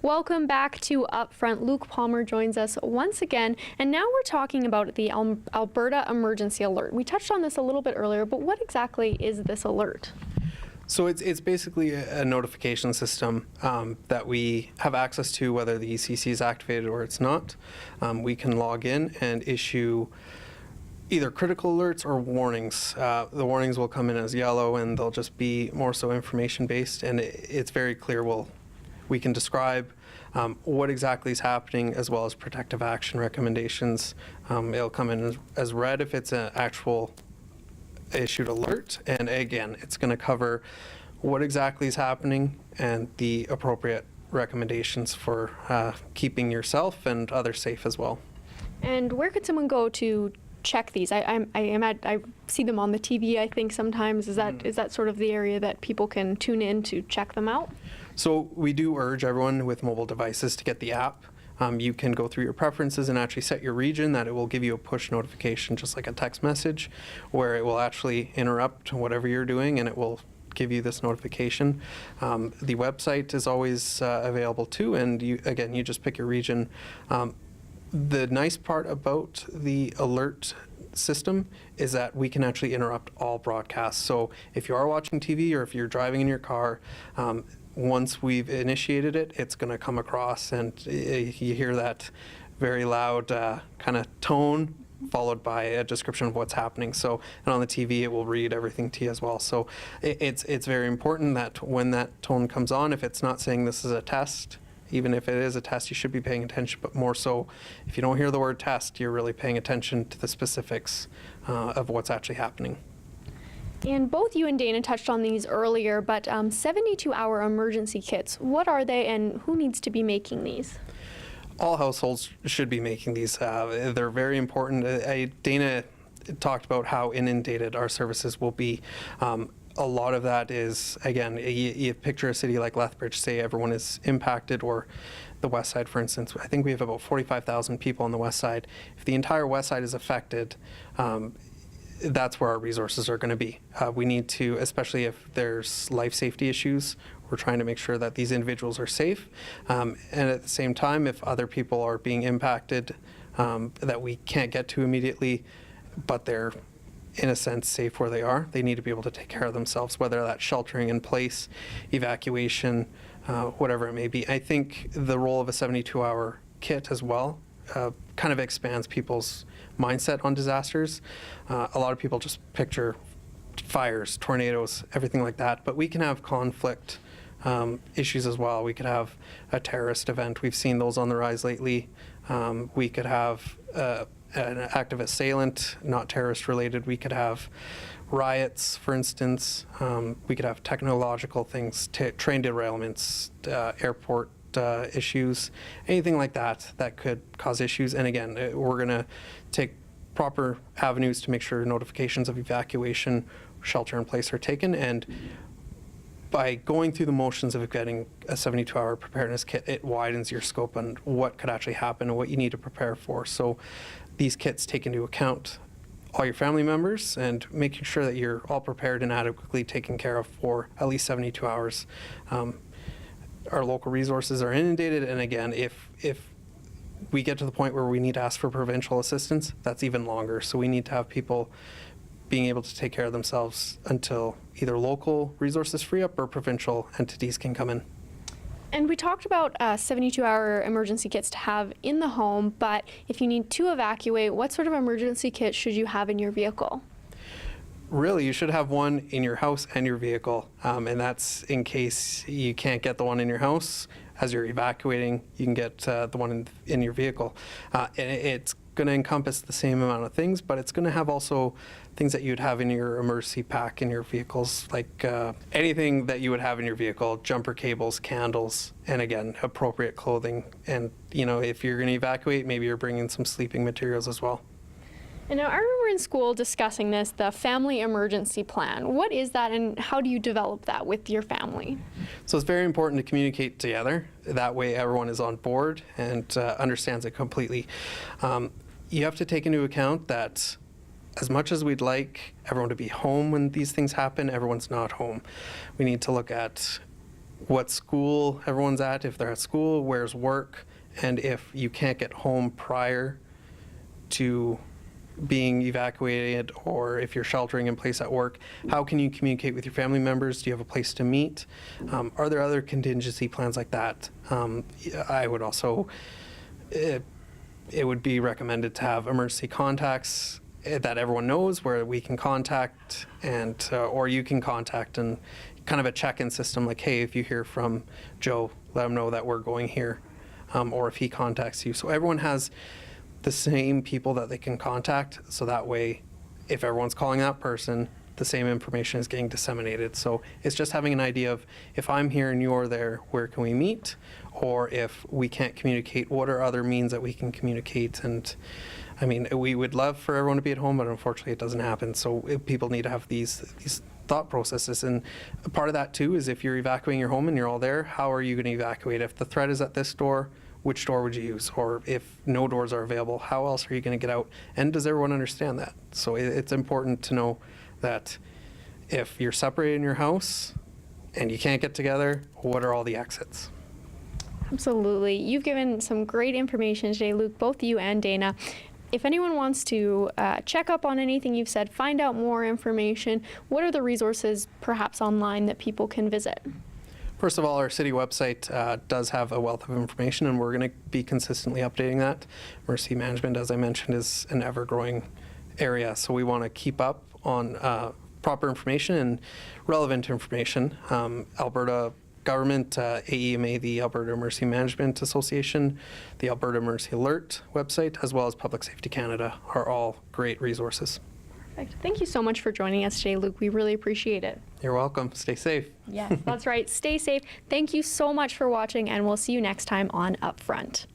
Welcome back to Upfront. Luke Palmer joins us once again, and now we're talking about the Alberta Emergency Alert. We touched on this a little bit earlier, but what exactly is this alert? So it's basically a notification system that we have access to, whether the ECC is activated or it's not. We can log in and issue either critical alerts or warnings. The warnings will come in as yellow, and they'll just be more so information based, and it's very clear. We can describe what exactly is happening, as well as protective action recommendations. It'll come in as red if it's an actual issued alert, and again, it's going to cover what exactly is happening and the appropriate recommendations for keeping yourself and others safe as well. And where could someone go to check these? I see them on the TV, I think, sometimes. Is that sort of the area that people can tune in to check them out? So we do urge everyone with mobile devices to get the app. You can go through your preferences and actually set your region that it will give you a push notification, just like a text message, where it will actually interrupt whatever you're doing and it will give you this notification. The website is always available too, and you just pick your region. The nice part about the alert system is that we can actually interrupt all broadcasts. So if you are watching TV or if you're driving in your car, once we've initiated it, it's going to come across, and you hear that very loud kind of tone followed by a description of what's happening. So, and on the TV, it will read everything to you as well. So it's very important that when that tone comes on, if it's not saying this is a test, even if it is a test, you should be paying attention, but more so, if you don't hear the word test, you're really paying attention to the specifics of what's actually happening. And both you and Dana touched on these earlier, but 72-hour emergency kits, what are they and who needs to be making these? All households should be making these. They're very important. Dana talked about how inundated our services will be. A lot of that is, again, you picture a city like Lethbridge, say everyone is impacted, or the west side, for instance. I think we have about 45,000 people on the west side. If the entire west side is affected, that's where our resources are going to be. We need to, especially if there's life safety issues, we're trying to make sure that these individuals are safe. And at the same time, if other people are being impacted that we can't get to immediately, but they're in a sense safe where they are, they need to be able to take care of themselves, whether that's sheltering in place, evacuation, whatever it may be. I think the role of a 72-hour kit as well kind of expands people's mindset on disasters. A lot of people just picture fires, tornadoes, everything like that, but we can have conflict issues as well. We could have a terrorist event. We've seen those on the rise lately. We could have an active assailant, not terrorist related. We could have riots, for instance. We could have technological things, train derailments, airport issues, anything like that that could cause issues. And again, we're going to take proper avenues to make sure notifications of evacuation, shelter in place are taken. And by going through the motions of getting a 72-hour preparedness kit, it widens your scope on what could actually happen and what you need to prepare for. So these kits take into account all your family members and making sure that you're all prepared and adequately taken care of for at least 72 hours. Our local resources are inundated, and again, if we get to the point where we need to ask for provincial assistance, that's even longer. So we need to have people being able to take care of themselves until either local resources free up or provincial entities can come in. And we talked about 72-hour emergency kits to have in the home, but if you need to evacuate, what sort of emergency kit should you have in your vehicle? Really, you should have one in your house and your vehicle, and that's in case you can't get the one in your house. As you're evacuating, you can get the one in your vehicle. And it's going to encompass the same amount of things, but it's going to have also things that you'd have in your emergency pack in your vehicles, like anything that you would have in your vehicle, jumper cables, candles, and again, appropriate clothing. And, you know, if you're going to evacuate, maybe you're bringing some sleeping materials as well. And now I remember in school discussing this, the family emergency plan. What is that, and how do you develop that with your family? So it's very important to communicate together. That way everyone is on board and understands it completely. You have to take into account that as much as we'd like everyone to be home when these things happen, everyone's not home. We need to look at what school everyone's at, if they're at school, where's work, and if you can't get home prior to being evacuated, or if you're sheltering in place at work, how can you communicate with your family members? Do you have a place to meet? Are there other contingency plans like that? I would also, it would be recommended to have emergency contacts that everyone knows where we can contact, and or you can contact, and kind of a check-in system like, hey, if you hear from Joe, let him know that we're going here, or if he contacts you. So everyone has the same people that they can contact, so that way if everyone's calling that person, the same information is getting disseminated. So it's just having an idea of, if I'm here and you're there, where can we meet? Or if we can't communicate, what are other means that we can communicate? And I mean, we would love for everyone to be at home, but unfortunately it doesn't happen. So people need to have these thought processes. And part of that too is, if you're evacuating your home and you're all there, how are you going to evacuate? If the threat is at this door, which door would you use? Or if no doors are available, how else are you going to get out? And does everyone understand that? So it's important to know that if you're separated in your house and you can't get together, what are all the exits? Absolutely. You've given some great information today, Luke, both you and Dana. If anyone wants to check up on anything you've said, find out more information, what are the resources perhaps online that people can visit? First of all, our city website does have a wealth of information, and we're going to be consistently updating that. Emergency management, as I mentioned, is an ever-growing area, so we want to keep up on proper information and relevant information. Alberta government, AEMA, the Alberta Emergency Management Association, the Alberta Emergency Alert website, as well as Public Safety Canada are all great resources. Perfect. Thank you so much for joining us today, Luke. We really appreciate it. You're welcome. Stay safe. Yes, that's right. Stay safe. Thank you so much for watching, and we'll see you next time on Upfront.